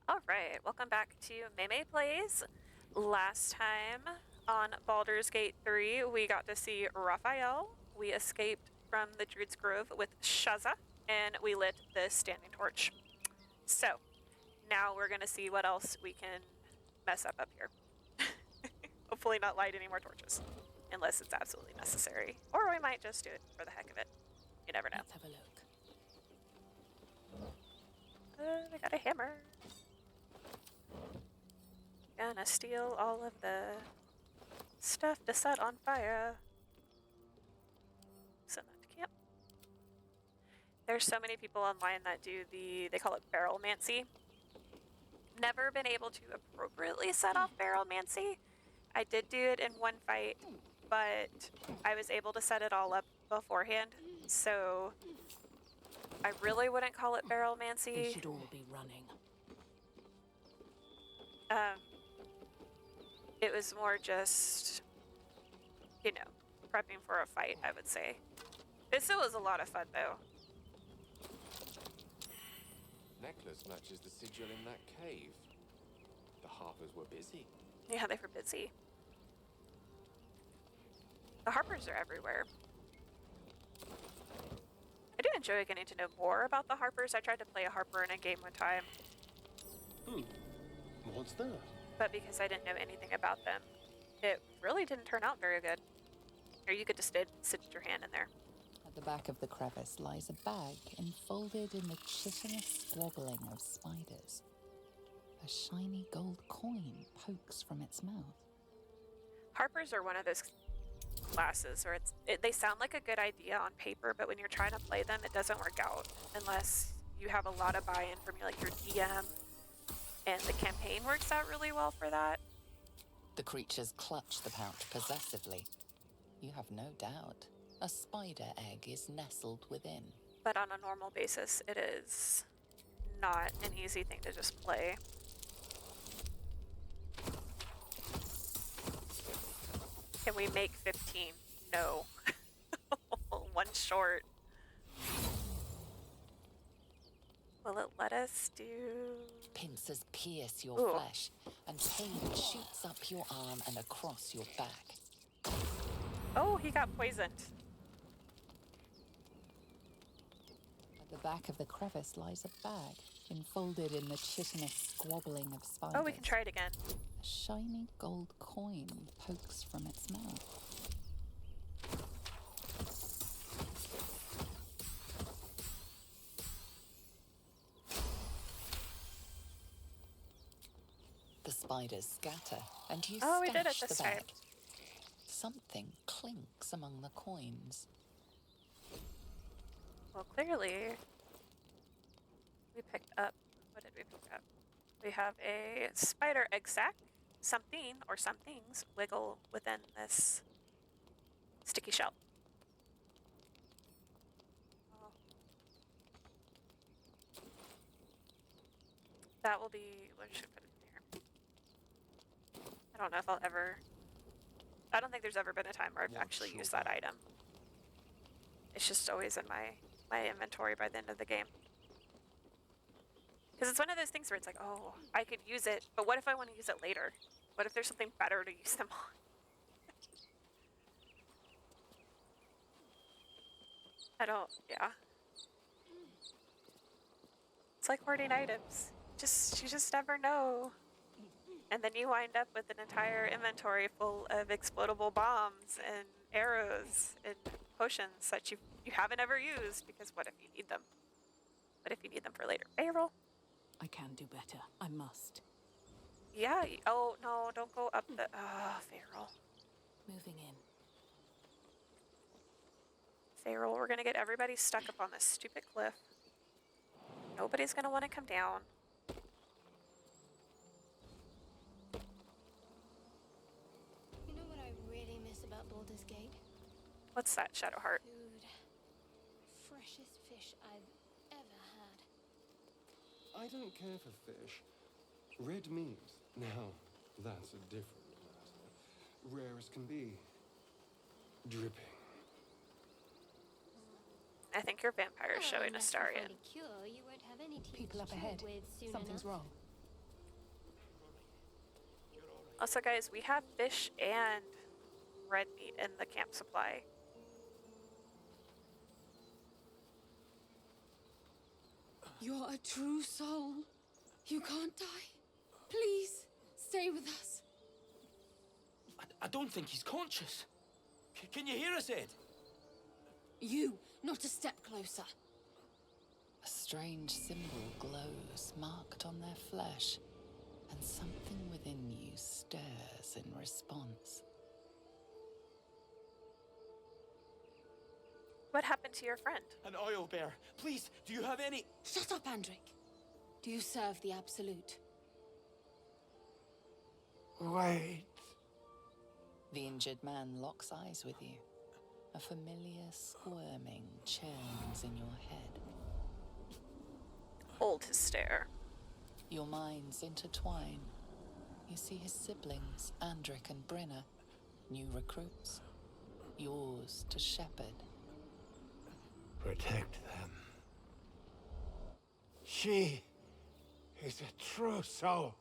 Alright, welcome back to Maymay Plays. Last time on Baldur's Gate 3, we got to see Raphael. We escaped from the Druid's Grove with Shaza, and we lit the standing torch. So, now we're going to see what else we can mess up here. Hopefully not light any more torches, unless it's absolutely necessary. Or we might just do it for the heck of it. You never know. Let's have a look. We got a hammer. Gonna steal all of the stuff to set on fire. Send that to camp. There's so many people online that do they call it barrelmancy. Never been able to appropriately set off barrelmancy. I did do it in one fight, but I was able to set it all up beforehand, so I really wouldn't call it barrelmancy. They should all be running. It was more just, prepping for a fight, I would say. It still was a lot of fun, though. Necklace matches the sigil in that cave. The harpers were busy. Yeah, they were busy. The harpers are everywhere. I do enjoy getting to know more about the harpers. I tried to play a harper in a game one time. What's that? But because I didn't know anything about them, it really didn't turn out very good. Or you could just sit your hand in there. At the back of the crevice lies a bag enfolded in the chitinous squabbling of spiders. A shiny gold coin pokes from its mouth. Harpers are one of those classes where they sound like a good idea on paper, but when you're trying to play them, it doesn't work out unless you have a lot of buy-in from your DM. And the campaign works out really well for that. The creatures clutch the pouch possessively. You have no doubt. A spider egg is nestled within. But on a normal basis, it is not an easy thing to just play. Can we make 15? No. One short. Will it let us do... Pincers pierce your Ooh. flesh, and pain shoots up your arm and across your back. Oh, he got poisoned. At the back of the crevice lies a bag, enfolded in the chitinous squabbling of spiders. Oh, we can try it again. A shiny gold coin pokes from its mouth. The spiders scatter, and you Oh, we did it stash this the time. bag. Something clinks among the coins. Well, clearly, we picked up... What did we pick up? We have a spider egg sac. Something, or some things, wiggle within this sticky shell. Oh. That will be... What should I put in here? I don't know if I'll ever... I don't think there's ever been a time where I've actually used that item. It's just always in my inventory by the end of the game. Because it's one of those things where it's like, oh, I could use it, but what if I want to use it later? What if there's something better to use them on? Yeah. It's like hoarding items. You just never know. And then you wind up with an entire inventory full of explodable bombs and arrows and potions that you haven't ever used, because what if you need them? What if you need them for later? Reroll. I can do better. I must. Yeah. Oh, no, don't go up the... Oh, Feral. Moving in. Feral, we're going to get everybody stuck up on this stupid cliff. Nobody's going to want to come down. You know what I really miss about Baldur's Gate? What's that, Shadowheart? Food. Freshest fish I've ever had. I don't care for fish. Red meat, now, that's a different matter. Rare as can be. Dripping. I think your vampire is showing Unless you Astarion. find a cure, you won't have any teeth People up to ahead. chew with soon Something's enough. wrong. Also, guys, we have fish and red meat in the camp supply. You're a true soul. You can't die. Please, stay with us. I don't think he's conscious. Can you hear us, Ed? You, not a step closer. A strange symbol glows, marked on their flesh, and something within you stirs in response. What happened to your friend? An oil bear. Please, do you have any... Shut up, Andrik. Do you serve the Absolute? Wait. The injured man locks eyes with you. A familiar squirming churns in your head. Hold his stare. Your minds intertwine. You see his siblings, Andrik and Brynna, new recruits, yours to shepherd. Protect them. She is a true soul.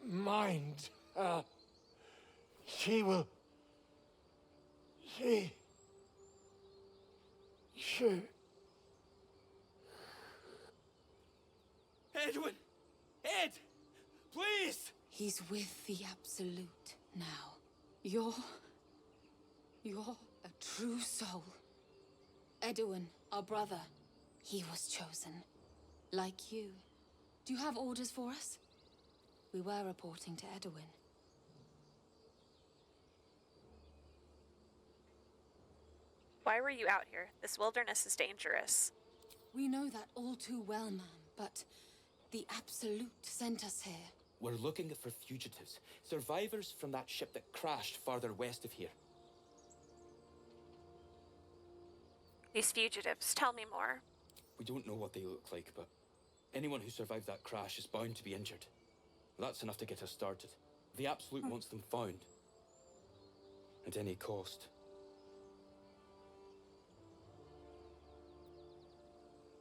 Mind her. She will... She... Edwin! Ed! Please! He's with the Absolute now. You're a true soul. Edwin, our brother, he was chosen. Like you. Do you have orders for us? We were reporting to Edwin. Why were you out here? This wilderness is dangerous. We know that all too well, ma'am, but the Absolute sent us here. We're looking for fugitives. Survivors from that ship that crashed farther west of here. These fugitives, tell me more. We don't know what they look like, but anyone who survived that crash is bound to be injured. That's enough to get us started. The Absolute wants them found. At any cost.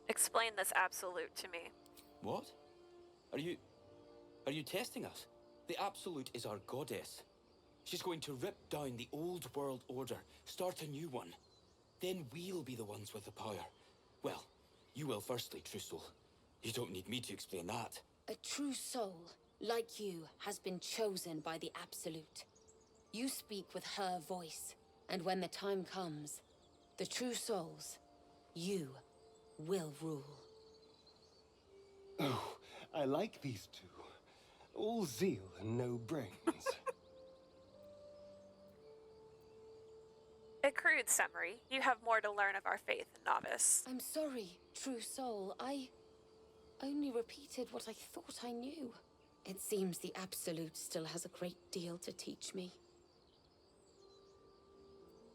Explain this Absolute to me. What? Are you testing us? The Absolute is our goddess. She's going to rip down the old world order, start a new one. Then we'll be the ones with the power. Well, you will firstly, True Soul. You don't need me to explain that. A true soul, like you, has been chosen by the Absolute. You speak with her voice, and when the time comes, the true souls, you will rule. Oh, I like these two. All zeal and no brains. A crude summary. You have more to learn of our faith, novice. I'm sorry, true soul. I only repeated what I thought I knew. It seems the Absolute still has a great deal to teach me.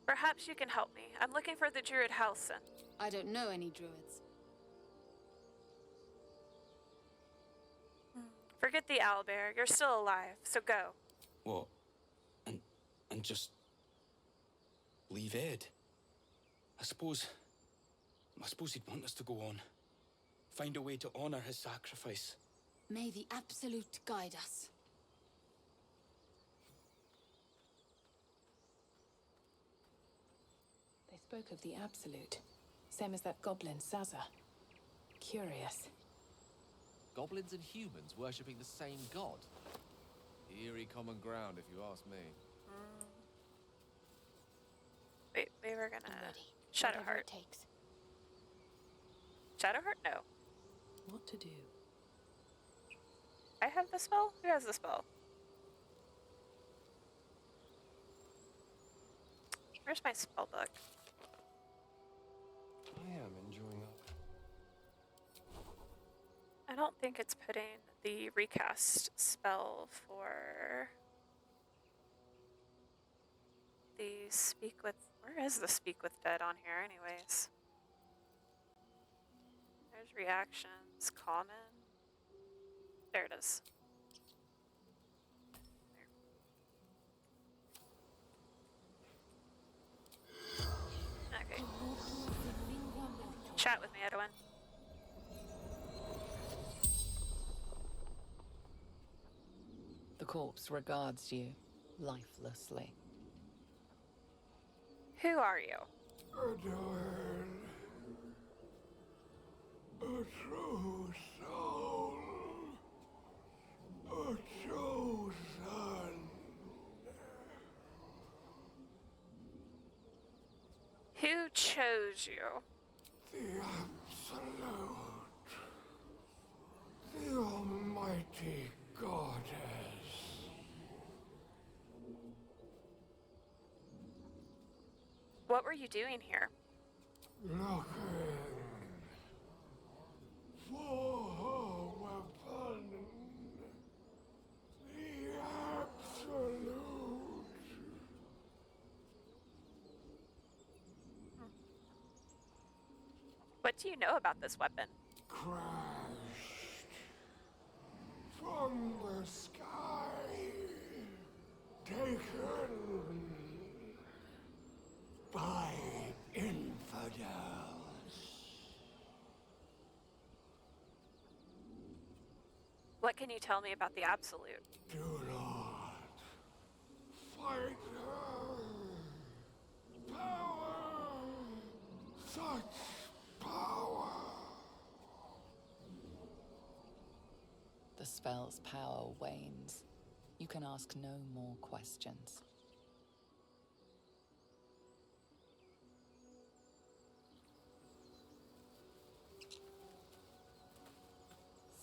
Perhaps you can help me. I'm looking for the Druid Halsin. I don't know any druids. Forget the owlbear. You're still alive, so go. What? And just... leave Ed? I suppose he'd want us to go on. Find a way to honor his sacrifice. May the Absolute guide us. They spoke of the Absolute. Same as that goblin, Zaza. Curious. Goblins and humans worshipping the same god. Eerie common ground, if you ask me. Wait, we were I'm gonna... ready. Whatever Shadowheart. it takes. Shadowheart? No. What to do? I have the spell? Who has the spell? Where's my spell book? I am enjoying it. I don't think it's putting the recast spell for the speak with... Where is the speak with dead on here anyways? There's reactions, common. There it is. There. Okay. Chat with me, Edwin. The corpse regards you lifelessly. Who are you? Adorn. A true soul. A chosen. Who chose you? The Absolute. The Almighty Goddess. What were you doing here? Looking for her weapon. The Absolute. What do you know about this weapon? Crashed from the sky, taken by infidels. What can you tell me about the Absolute? Do not fight her. Power, such power. The spell's power wanes. You can ask no more questions.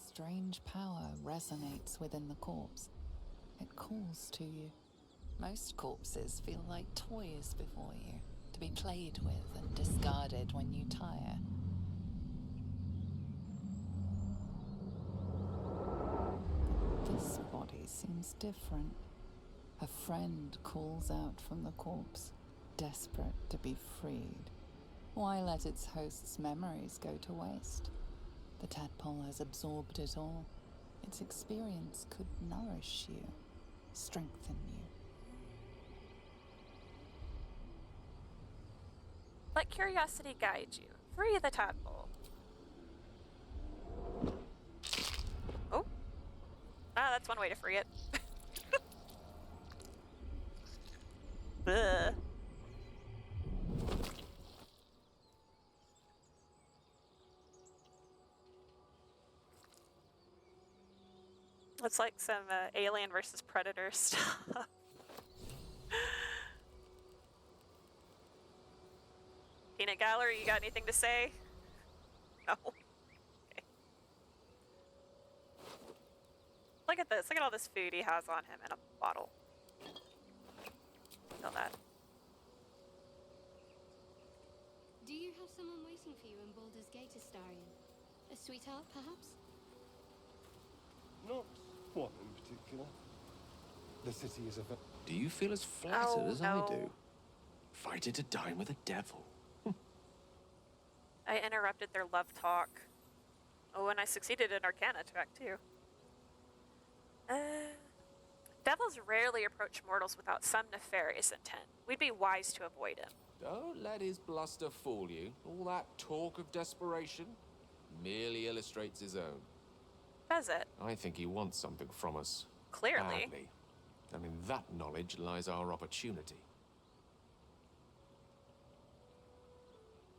Strange power resonates within the corpse. It calls to you. Most corpses feel like toys before you, to be played with and discarded when you tire. This body seems different. A friend calls out from the corpse, desperate to be freed. Why let its host's memories go to waste? The tadpole has absorbed it all. Its experience could nourish you, strengthen you. Let curiosity guide you. Free the tadpole. Oh. Ah, that's one way to free it. Ugh. It's like some Alien versus Predator stuff. Peanut Gallery, you got anything to say? No. Okay. Look at this. Look at all this food he has on him in a bottle. Feel that. Do you have someone waiting for you in Baldur's Gate, Astarion? A sweetheart, perhaps? Not one in particular. The city is a Do you feel as flattered Oh, as no. I do? Fighting to dine with a devil. I interrupted their love talk. Oh, and I succeeded in Arcana check, too. Devils rarely approach mortals without some nefarious intent. We'd be wise to avoid him. Don't let his bluster fool you. All that talk of desperation merely illustrates his own. Does it? I think he wants something from us. Clearly. Badly. And in that knowledge lies our opportunity.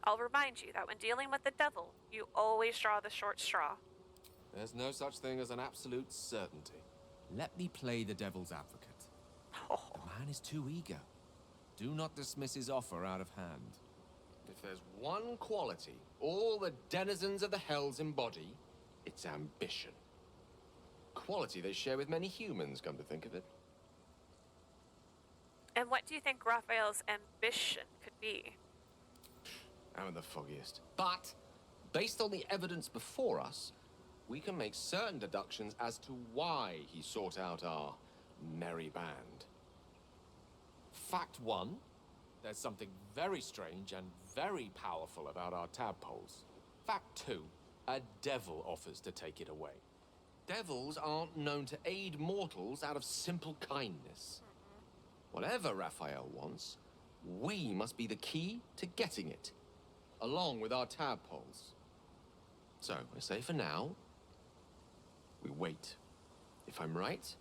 I'll remind you that when dealing with the devil, you always draw the short straw. There's no such thing as an absolute certainty. Let me play the devil's advocate. Oh. The man is too eager. Do not dismiss his offer out of hand. If there's one quality all the denizens of the hells embody, it's ambition. Quality they share with many humans, come to think of it. And what do you think Raphael's ambition could be? I'm the foggiest. But, based on the evidence before us, we can make certain deductions as to why he sought out our merry band. Fact one, there's something very strange and very powerful about our tadpoles. Fact two, a devil offers to take it away. Devils aren't known to aid mortals out of simple kindness. Whatever Raphael wants, we must be the key to getting it, along with our tadpoles. So, I say for now, we wait. If I'm right,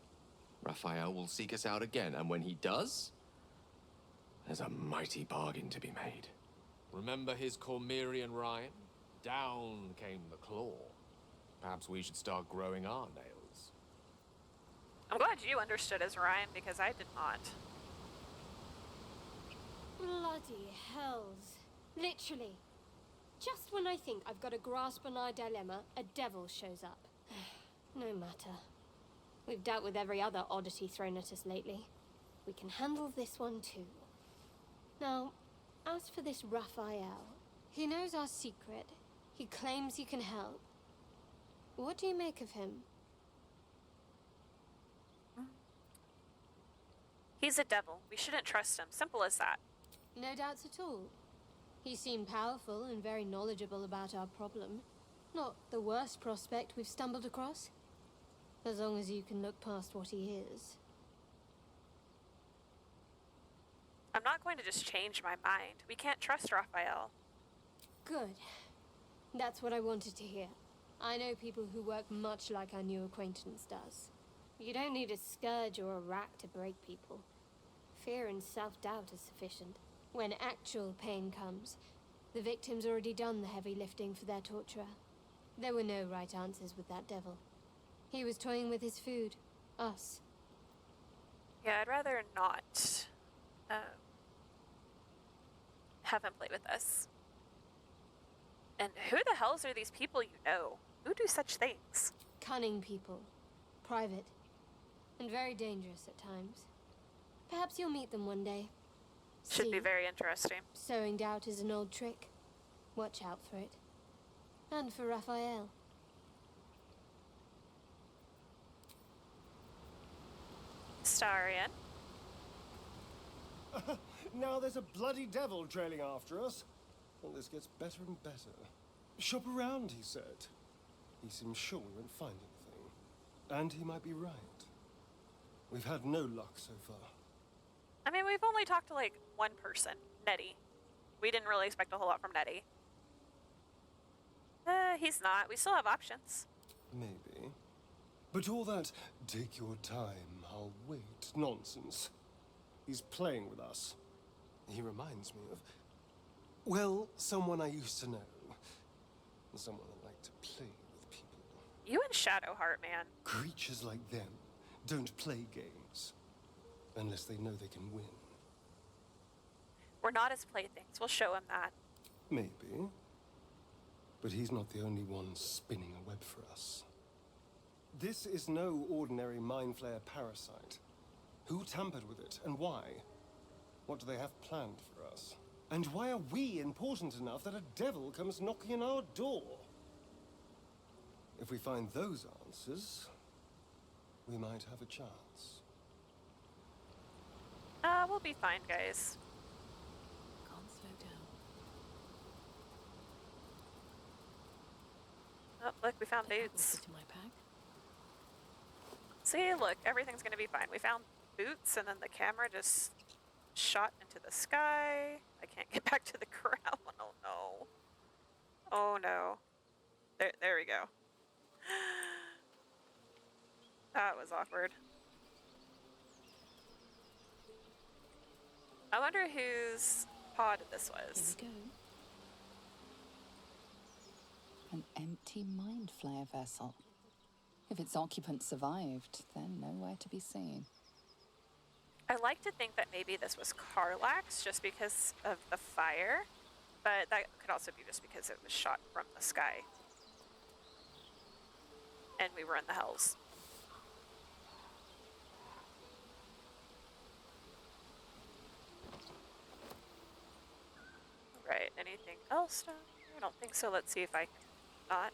Raphael will seek us out again, and when he does, there's a mighty bargain to be made. Remember his Cormyrean rhyme? Down came the claw. Perhaps we should start growing our nails. I'm glad you understood his rhyme, because I did not. Bloody hells. Literally. Just when I think I've got a grasp on our dilemma, a devil shows up. No matter. We've dealt with every other oddity thrown at us lately. We can handle this one too. Now, as for this Raphael, he knows our secret. He claims he can help. What do you make of him? He's a devil. We shouldn't trust him. Simple as that. No doubts at all. He seemed powerful and very knowledgeable about our problem. Not the worst prospect we've stumbled across. As long as you can look past what he is. I'm not going to just change my mind. We can't trust Raphael. Good. That's what I wanted to hear. I know people who work much like our new acquaintance does. You don't need a scourge or a rack to break people. Fear and self-doubt is sufficient. When actual pain comes, the victim's already done the heavy lifting for their torturer. There were no right answers with that devil. He was toying with his food. Us. Yeah, I'd rather not have him play with us. And who the hells are these people you know? Who do such things? Cunning people. Private. And very dangerous at times. Perhaps you'll meet them one day. Should be See, very interesting. sowing doubt is an old trick. Watch out for it. And for Raphael. Starion. Now there's a bloody devil trailing after us. Well, this gets better and better. Shop around, he said. He seems sure we won't find anything. And he might be right. We've had no luck so far. I mean, we've only talked to like one person, Nettie. We didn't really expect a whole lot from Nettie. He's not. We still have options. Maybe. But all that, take your time, I'll wait, nonsense. He's playing with us. He reminds me of, well, someone I used to know. Someone that liked to play with people. You and Shadowheart, man. Creatures like them don't play games. Unless they know they can win. We're not his playthings. We'll show him that. Maybe. But he's not the only one spinning a web for us. This is no ordinary Mind Flayer parasite. Who tampered with it, and why? What do they have planned for us? And why are we important enough that a devil comes knocking on our door? If we find those answers, we might have a chance. We'll be fine, guys. Can't slow down. Oh, look, we found The boots. apples to my pack. See, look, everything's gonna be fine. We found boots, and then the camera just shot into the sky. I can't get back to the ground. Oh no. Oh no. There we go. That was awkward. I wonder whose pod this was. Here we go. An empty Mind Flayer vessel. If its occupant survived, then nowhere to be seen. I like to think that maybe this was Karlax just because of the fire, but that could also be just because it was shot from the sky. And we were in the hells. Right, anything else down here? I don't think so. Let's see if I can not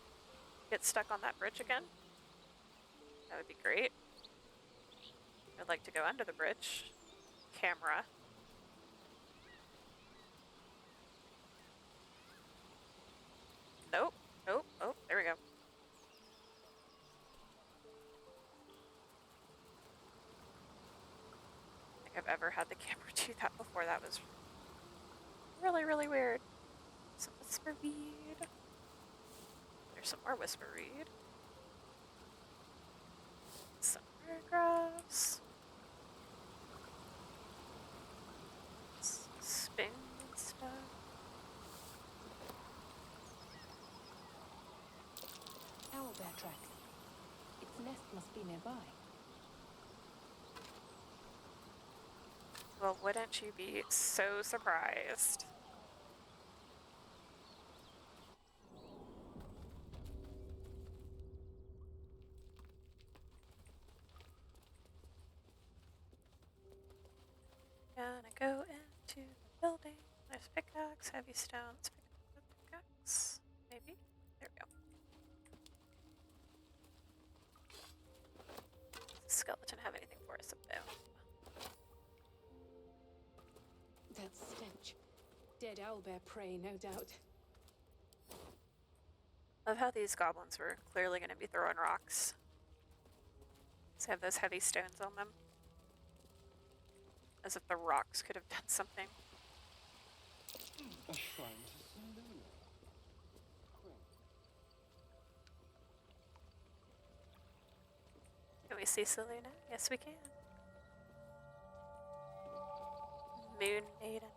get stuck on that bridge again. That would be great. I'd like to go under the bridge. Camera. Nope. Nope. Oh, there we go. I don't think I've ever had the camera do that before. That was really, really weird. Some whisper weed. There's some more whisper weed. Some Photographs. Spin stuff. Owlbear tracks. Its nest must be nearby. Well, wouldn't you be so surprised? Gonna go into the building. There's pickaxe, heavy stones, pickaxe. Maybe? There we go. Does the skeleton have anything for us up there? That stench. Dead owlbear prey, no doubt. Love how these goblins were clearly going to be throwing rocks. They have those heavy stones on them. As if the rocks could have done something. A shrine to Seluna. Can we see Seluna? Yes, we can. Moon Maiden.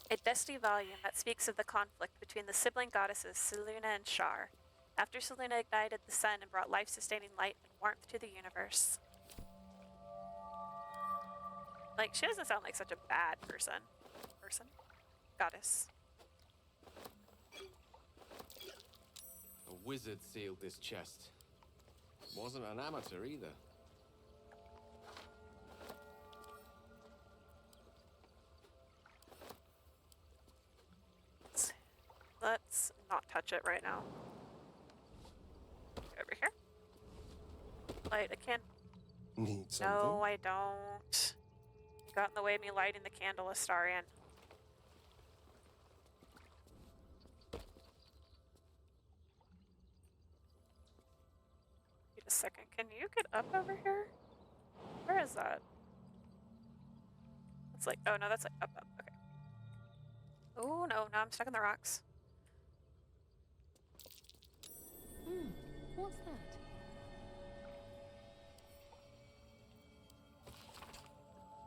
A dusty volume that speaks of the conflict between the sibling goddesses Seluna and Shar, after Seluna ignited the sun and brought life-sustaining light and warmth to the universe. Like, she doesn't sound like such a bad person. Goddess. A wizard sealed this chest. Wasn't an amateur either. Let's not touch it right now. Over here. Light a can. Need something? No, I don't. You got in the way of me lighting the candle, Astarion. Wait a second. Can you get up over here? Where is that? It's like, oh no, that's like up. Okay. Oh no, now I'm stuck in the rocks. What's that?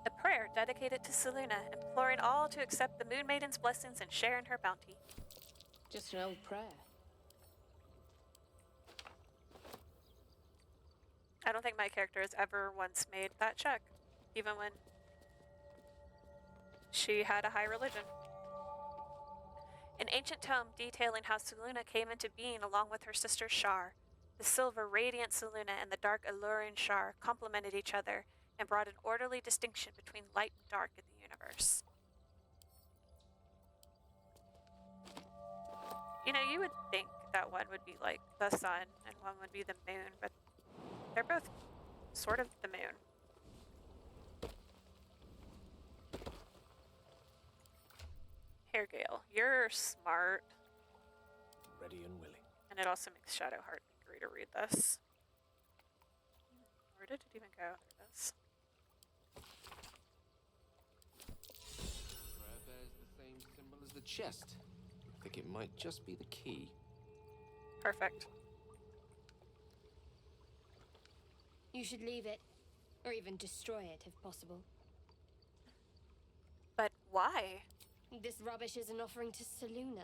A prayer dedicated to Seluna, imploring all to accept the Moon Maiden's blessings and share in her bounty. Just an old prayer. I don't think my character has ever once made that check, even when she had a high religion. An ancient tome detailing how Seluna came into being along with her sister Shar. The silver, radiant Seluna and the dark, alluring Shar complemented each other and brought an orderly distinction between light and dark in the universe. You know, you would think that one would be like the sun and one would be the moon, but they're both sort of the moon. Hairgale, you're smart. Ready and willing. And it also makes Shadowheart angry to read this. Where did it even go? There it is. Prayer bears the same symbol as the chest. I think it might just be the key. Perfect. You should leave it, or even destroy it if possible. But why? This rubbish is an offering to Seluna.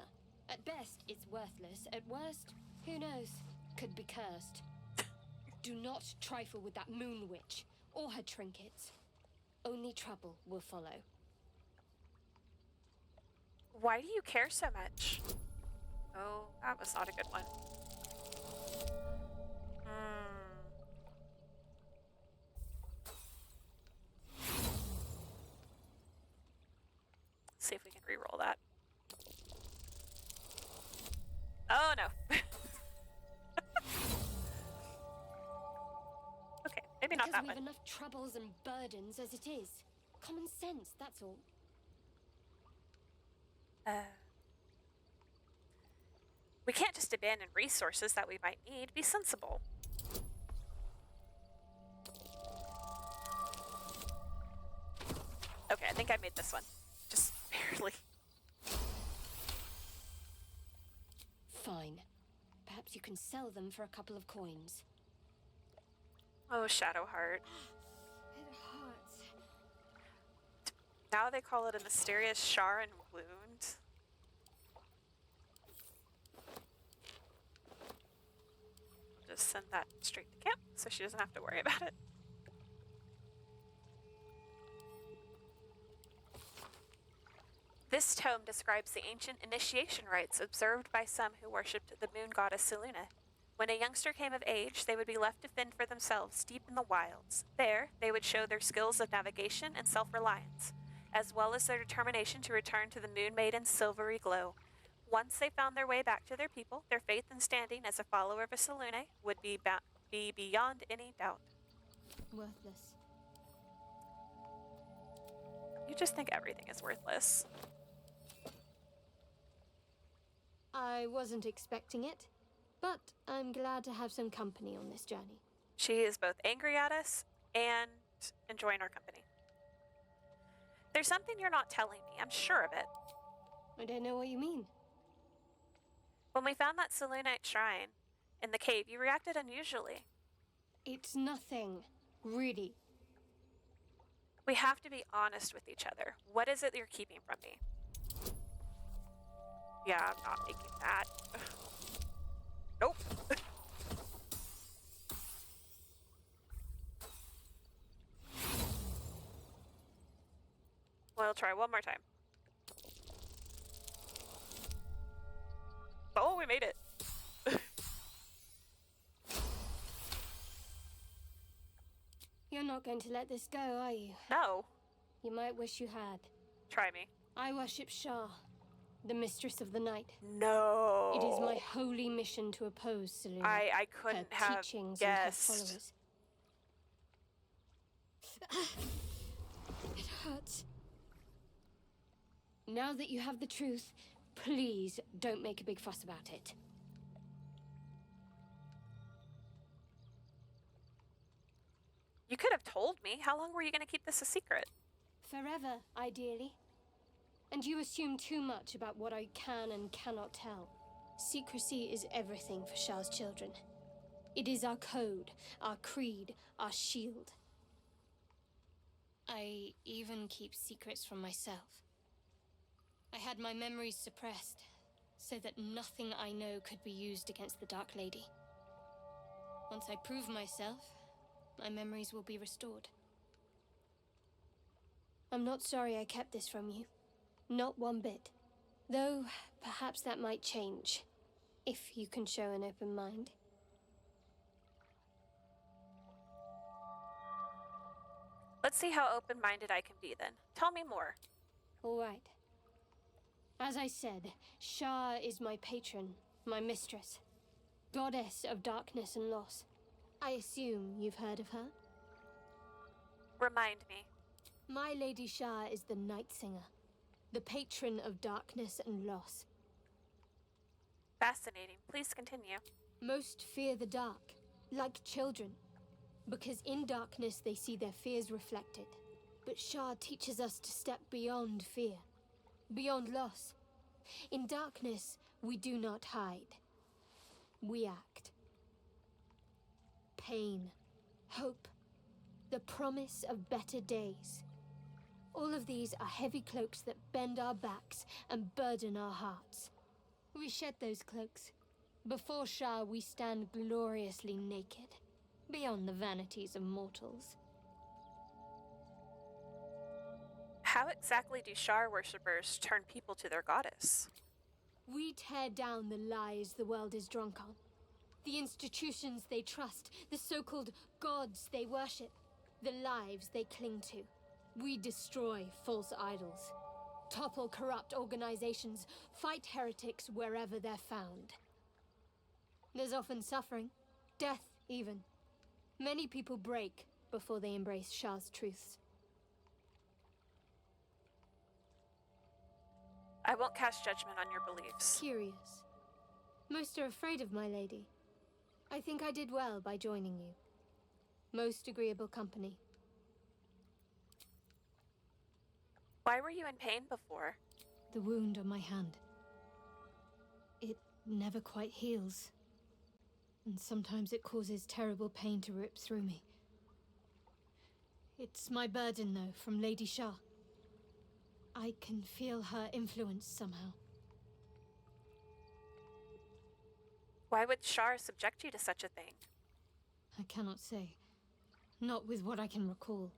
At best, it's worthless. At worst, who knows? Could be cursed. Do not trifle with that moon witch, or her trinkets. Only trouble will follow. Why do you care so much? Oh, that was not a good one. See if we can re-roll that. Oh no. Okay, maybe not Because that we've one. enough troubles and burdens as it is. Common sense, that's all. We can't just abandon resources that we might need. Be sensible. Okay, I think I made this one. Just barely. Fine. Perhaps perhaps you can sell them for a couple of coins. Oh, Shadowheart. It hurts. Now they call it a mysterious Sharan wound. Just send that straight to camp so she doesn't have to worry about it. This tome describes the ancient initiation rites observed by some who worshipped the moon goddess Selûne. When a youngster came of age, they would be left to fend for themselves deep in the wilds. There, they would show their skills of navigation and self-reliance, as well as their determination to return to the Moon Maiden's silvery glow. Once they found their way back to their people, their faith and standing as a follower of Selûne would be beyond any doubt. Worthless. You just think everything is worthless. I wasn't expecting it, but I'm glad to have some company on this journey. She is both angry at us and enjoying our company. There's something you're not telling me. I'm sure of it. I don't know what you mean. When we found that Selûnite shrine in the cave, you reacted unusually. It's nothing, really. We have to be honest with each other. What is it you're keeping from me? Yeah, I'm not making that. Nope. We'll try one more time. Oh, we made it. You're not going to let this go, are you? No. You might wish you had. Try me. I worship Shah, the mistress of the night. No. It is my holy mission to oppose Selûne. I couldn't her have teachings guessed. and her followers. It hurts. Now that you have the truth, please don't make a big fuss about it. You could have told me. How long were you going to keep this a secret? Forever, ideally. And you assume too much about what I can and cannot tell. Secrecy is everything for Shah's children. It is our code, our creed, our shield. I even keep secrets from myself. I had my memories suppressed, so that nothing I know could be used against the Dark Lady. Once I prove myself, my memories will be restored. I'm not sorry I kept this from you. Not one bit. Though, perhaps that might change, if you can show an open mind. Let's see how open-minded I can be then. Tell me more. All right. As I said, Shah is my patron, my mistress. Goddess of darkness and loss. I assume you've heard of her? Remind me. My Lady Shah is the Night Singer, the patron of darkness and loss. Fascinating. Please continue. Most fear the dark, like children, because in darkness they see their fears reflected. But Shah teaches us to step beyond fear, beyond loss. In darkness, we do not hide. We act. Pain, hope, the promise of better days. All of these are heavy cloaks that bend our backs and burden our hearts. We shed those cloaks. Before Shah, we stand gloriously naked, beyond the vanities of mortals. How exactly do Shar worshippers turn people to their goddess? We tear down the lies the world is drunk on. The institutions they trust, the so-called gods they worship, the lives they cling to. We destroy false idols, topple corrupt organizations, fight heretics wherever they're found. There's often suffering, death even. Many people break before they embrace Shah's truths. I won't cast judgment on your beliefs. Curious. Most are afraid of my lady. I think I did well by joining you. Most agreeable company. Why were you in pain before? The wound on my hand. It never quite heals. and sometimes it causes terrible pain to rip through me. It's my burden, though, from Lady Shah. I can feel her influence somehow. Why would Shar subject you to such a thing? I cannot say. Not with what I can recall.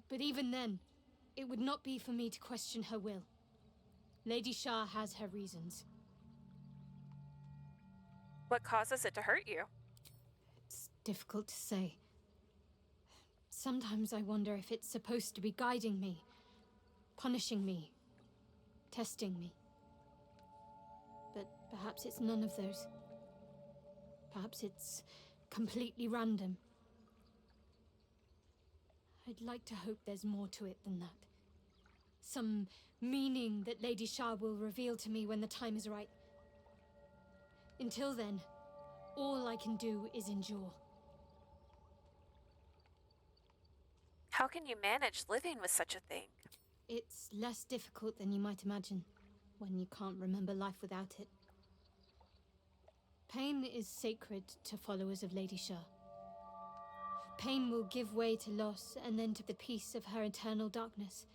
But even then, it would not be for me to question her will. Lady Shah has her reasons. What causes it to hurt you? It's difficult to say. Sometimes I wonder if it's supposed to be guiding me, punishing me, testing me. But perhaps it's none of those. Perhaps it's completely random. I'd like to hope there's more to it than that. Some meaning that Lady Shah will reveal to me when the time is right. Until then, all I can do is endure. How can you manage living with such a thing? It's less difficult than you might imagine, when you can't remember life without it. Pain is sacred to followers of Lady Shah. Pain will give way to loss, and then to the peace of her eternal darkness.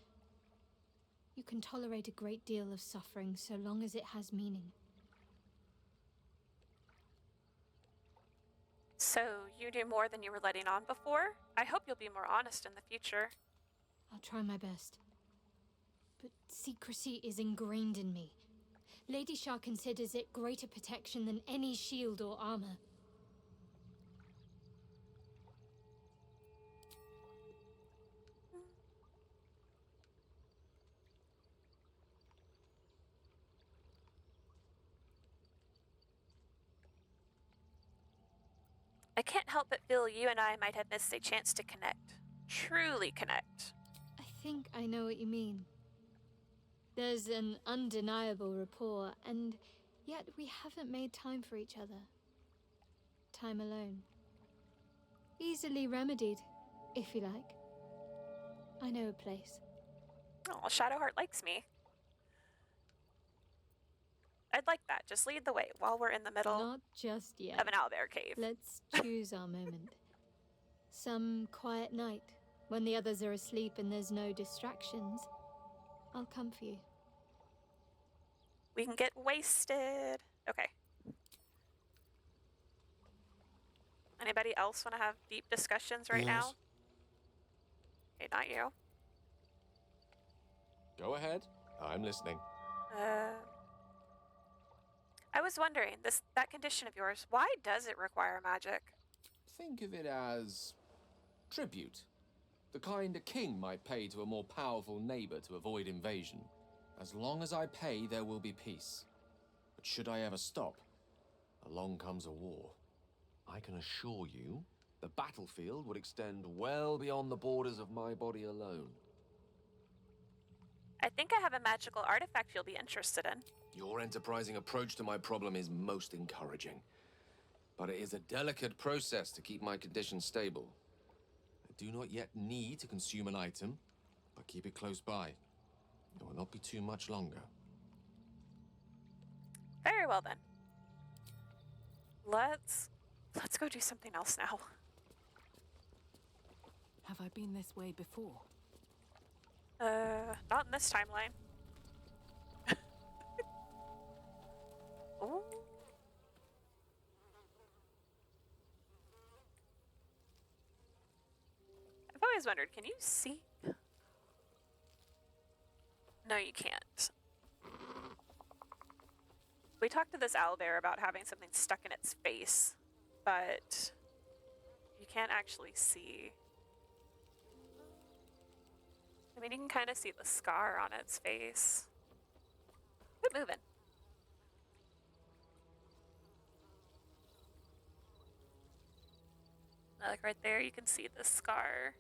You can tolerate a great deal of suffering so long as it has meaning. So, you knew more than you were letting on before? I hope you'll be more honest in the future. I'll try my best. But secrecy is ingrained in me. Lady Shah considers it greater protection than any shield or armor. I can't help but feel you and I might have missed a chance to connect. Truly connect. I think I know what you mean. There's an undeniable rapport, and yet we haven't made time for each other. Time alone. Easily remedied, if you like. I know a place. Oh, Shadowheart likes me. I'd like that. Just lead the way while we're in the middle Not just yet. of an owlbear cave. Let's choose our moment. Some quiet night, when the others are asleep and there's no distractions. I'll come for you. We can get wasted. Okay. Anybody else want to have deep discussions right now? Okay, not you. Go ahead. I'm listening. I was wondering, that condition of yours, why does it require magic? Think of it as tribute. The kind a king might pay to a more powerful neighbor to avoid invasion. As long as I pay, there will be peace. But should I ever stop, along comes a war. I can assure you, the battlefield would extend well beyond the borders of my body alone. I think I have a magical artifact you'll be interested in. Your enterprising approach to my problem is most encouraging. But it is a delicate process to keep my condition stable. I do not yet need to consume an item, but keep it close by. It will not be too much longer. Very well then. Let's go do something else now. Have I been this way before? Not in this timeline. Ooh. I've always wondered, can you see? No, you can't. We talked to this owlbear about having something stuck in its face, but you can't actually see. I mean, you can kind of see the scar on its face. Quit moving. Like right there, you can see the scar.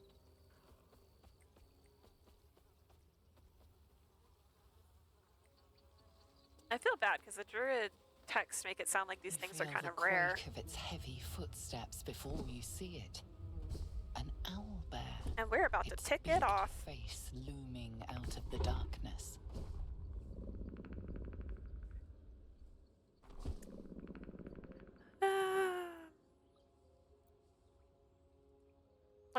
I feel bad because the druid texts make it sound like these things are kind of rare. Feel the quake of its heavy footsteps before you see it. An owlbear. And we're about to Its tick it big off. Face looming out of the darkness.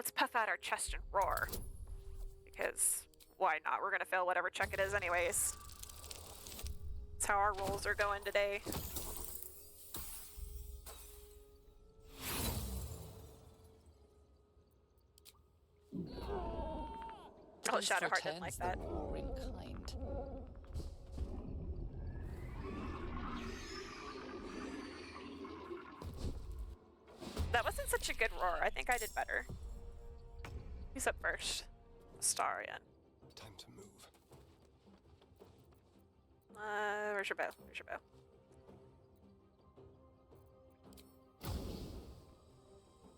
Let's puff out our chest and roar. Because why not? We're gonna fail whatever check it is anyways. That's how our rolls are going today. Oh, Shadowheart didn't like that. The roaring kind. That wasn't such a good roar. I think I did better. Who's up first? Astarion. Time to move. Where's your bow? Where's your bow?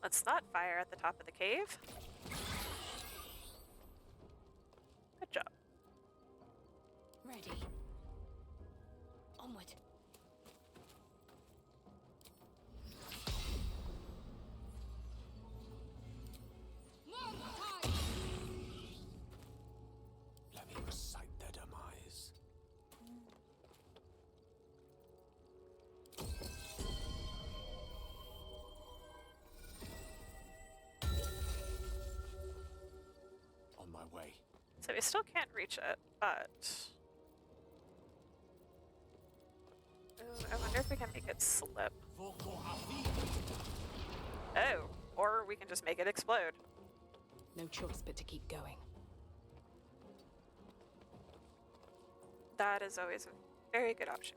Let's not fire at the top of the cave. Good job. Ready. Onward. Let me recite their demise. On my way. So we still can't reach it, but... Ooh, I wonder if we can make it slip. Oh, or we can just make it explode. No choice but to keep going. That is always a very good option.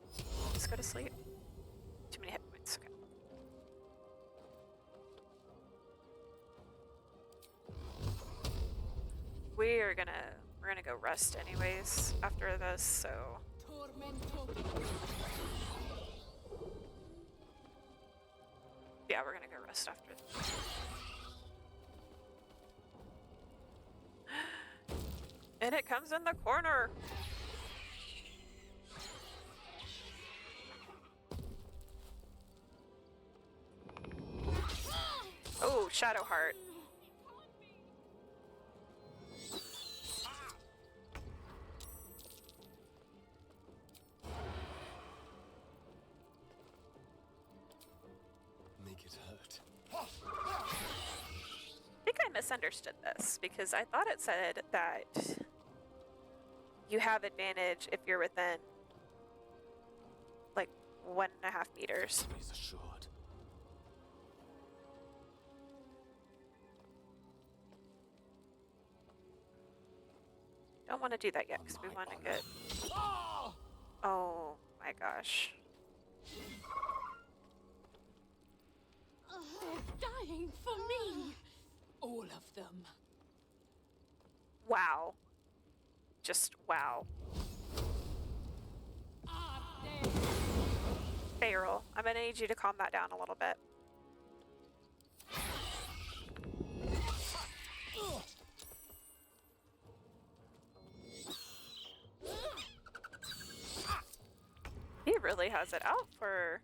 Just go to sleep. Too many hit points. Okay. We're gonna go rest anyways after this, so yeah, we're gonna go rest after this. And it comes in the corner. Oh, Shadowheart. Make it hurt. I think I misunderstood this because I thought it said that you have advantage if you're within like 1.5 meters. Please assured. Don't want to do that yet because we want to get. Oh my gosh. Dying for me. All of them. Wow. Just wow. Feral, I'm gonna need you to calm that down a little bit. He really has it out for...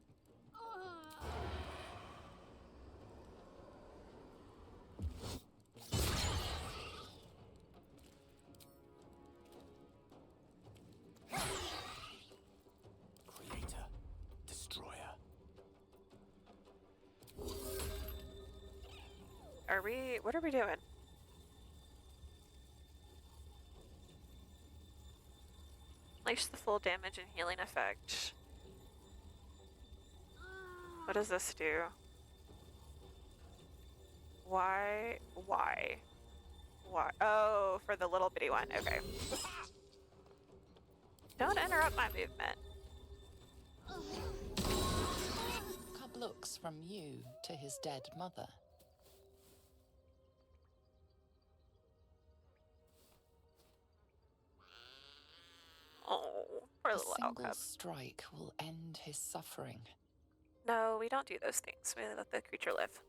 Creator. Destroyer. What are we doing? Unleash the full damage and healing effect. What does this do? Why? Why? Why? Oh, for the little bitty one. Okay. Don't interrupt my movement. Cub looks from you to his dead mother. Oh, poor A little single cub. strike will end his suffering. No, we don't do those things. We let the creature live.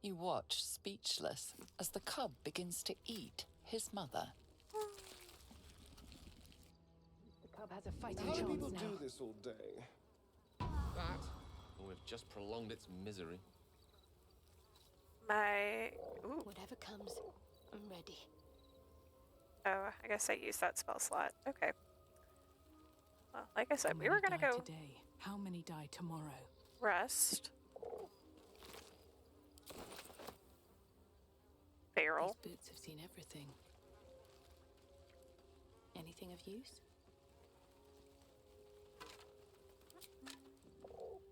You watch, speechless, as the cub begins to eat his mother. The cub has a fighting How do chance people now. do this all day? That, or we've just prolonged its misery. Ooh. Whatever comes, I'm ready. Oh, I guess I used that spell slot. Okay. Well, like I said, we Many were gonna died go today. How many die tomorrow? Rest. Feral. These boots have seen everything. Anything of use?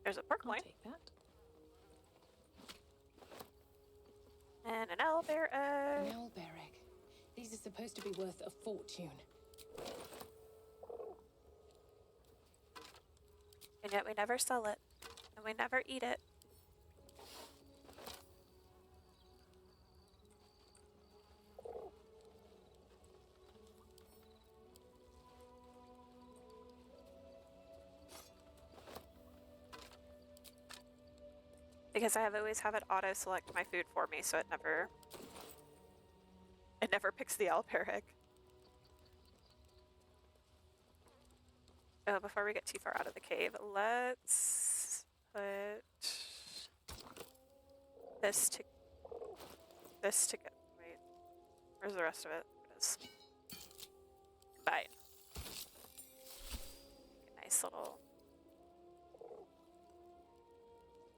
There's a perk I'll point. take that. And an owlbear egg. An owlbear egg. These are supposed to be worth a fortune. And yet we never sell it. And we never eat it. Because I have always have it auto select my food for me, so it never picks the owlbear egg. Oh, before we get too far out of the cave, let's put this to get. Wait, where's the rest of it? It is. Bye. A nice little.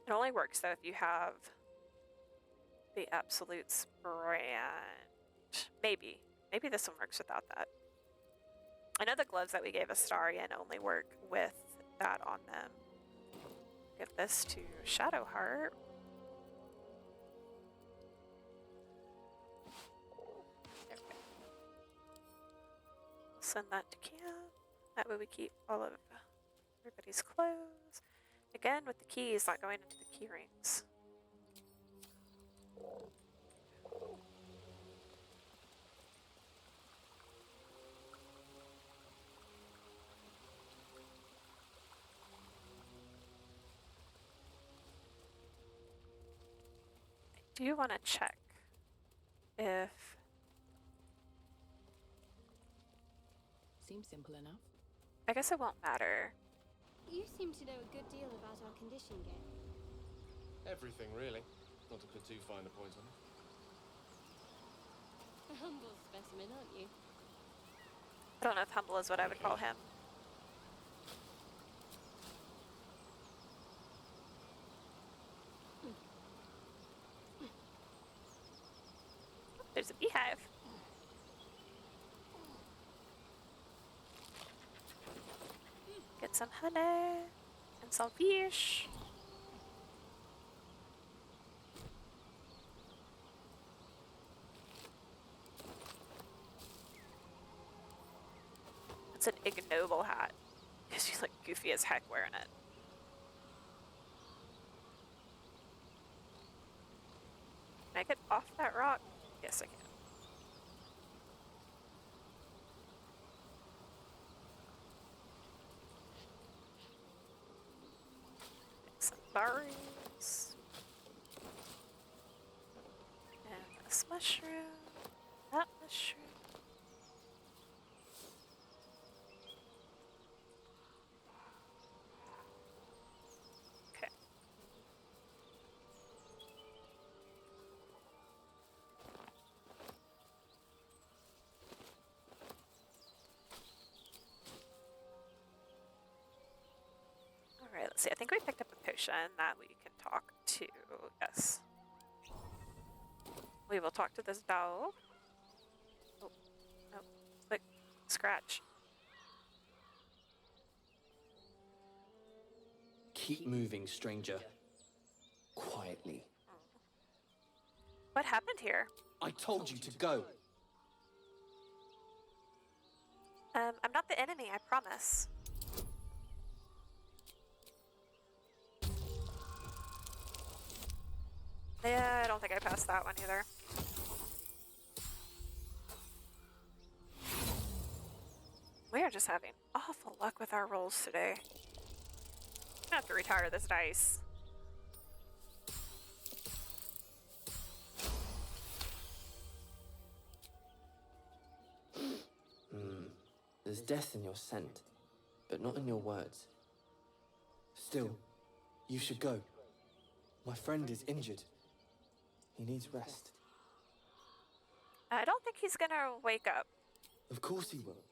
It only works though if you have the Absolutes brand. Maybe this one works without that. I know the gloves that we gave Astarion only work with that on them. Give this to Shadowheart. There we go. Send that to camp. That way we keep all of everybody's clothes. Again, with the keys not going into the key rings. I do want to check if... Seems simple enough. I guess it won't matter. You seem to know a good deal about our condition game. Everything, really. Not to put too fine a point on it. A humble specimen, aren't you? I don't know if humble is what I would call him. There's a beehive. Get some honey and some fish. It's an ignoble hat. Because he's like goofy as heck wearing it. Can I get off that rock? Yes, I can. Some berries. And this mushroom. That mushroom. Okay. Alright, let's see. I think we picked up a potion that we can talk to. Yes. We will talk to this dog. Oh, no. Click. Scratch. Keep moving, stranger. Quietly. What happened here? I told you to go. I'm not the enemy, I promise. Yeah, I don't think I passed that one either. We are just having awful luck with our rolls today. I'm gonna have to retire this dice. There's death in your scent, but not in your words. Still, you should go. My friend is injured. He needs rest. I don't think he's gonna wake up. Of course he will.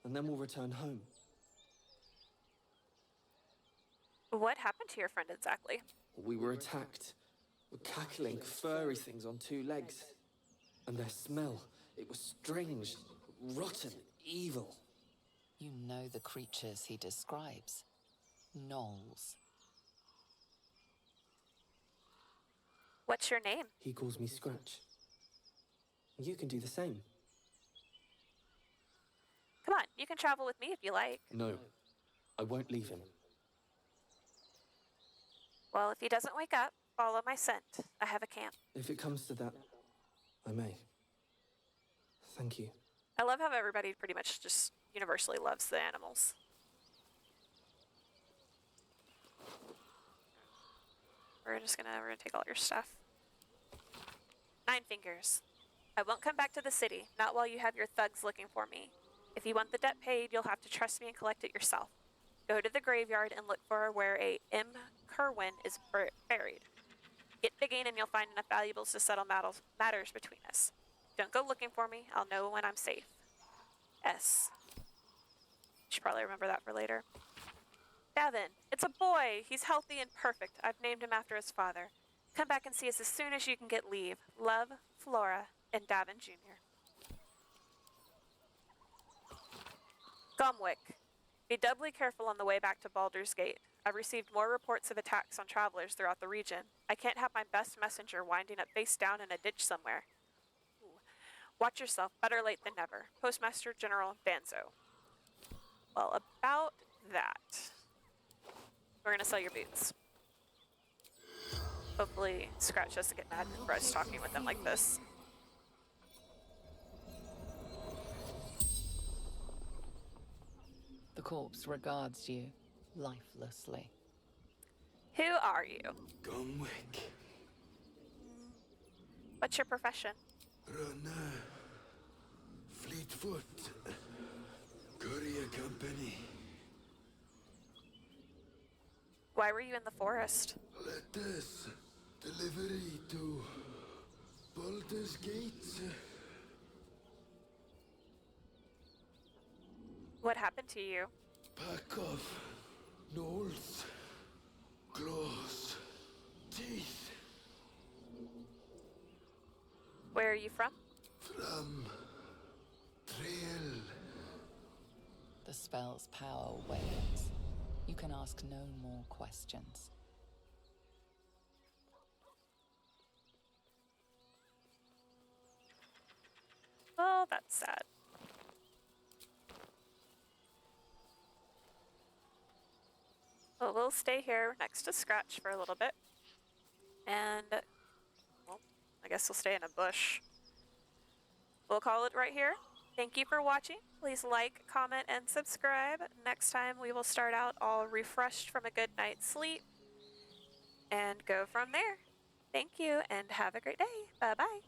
And then we'll return home. What happened to your friend exactly? We were attacked. With cackling, furry things on two legs. And their smell, it was strange, rotten, evil. You know the creatures he describes. Gnolls. What's your name? He calls me Scratch. You can do the same. Come on, you can travel with me if you like. No, I won't leave him. Well, if he doesn't wake up, follow my scent. I have a camp. If it comes to that, I may. Thank you. I love how everybody pretty much just universally loves the animals. We're gonna take all your stuff. 9 fingers. I won't come back to the city, not while you have your thugs looking for me. If you want the debt paid, you'll have to trust me and collect it yourself. Go to the graveyard and look for where a M. Kerwin is buried. Get digging and you'll find enough valuables to settle matters between us. Don't go looking for me. I'll know when I'm safe. S. Should probably remember that for later. Davin, it's a boy. He's healthy and perfect. I've named him after his father. Come back and see us as soon as you can get leave. Love, Flora, and Davin Jr. Gomwick. Be doubly careful on the way back to Baldur's Gate. I've received more reports of attacks on travelers throughout the region. I can't have my best messenger winding up face down in a ditch somewhere. Ooh. Watch yourself. Better late than never. Postmaster General Danzo. Well, about that. We're gonna sell your boots. Hopefully Scratch doesn't get mad for us talking with him like this. The corpse regards you lifelessly. Who are you? Gomwick. What's your profession? Runner. Fleetfoot. Courier company. Why were you in the forest? Letters. Delivery to Baldur's Gate. What happened to you? Pack of gnolls. Claws. Teeth. Where are you from? From Trail. The spell's power wanes. You can ask no more questions. Oh, that's sad. Well, we'll stay here next to Scratch for a little bit. And, well, I guess we'll stay in a bush. We'll call it right here. Thank you for watching. Please like, comment, and subscribe. Next time we will start out all refreshed from a good night's sleep and go from there. Thank you and have a great day. Bye-bye.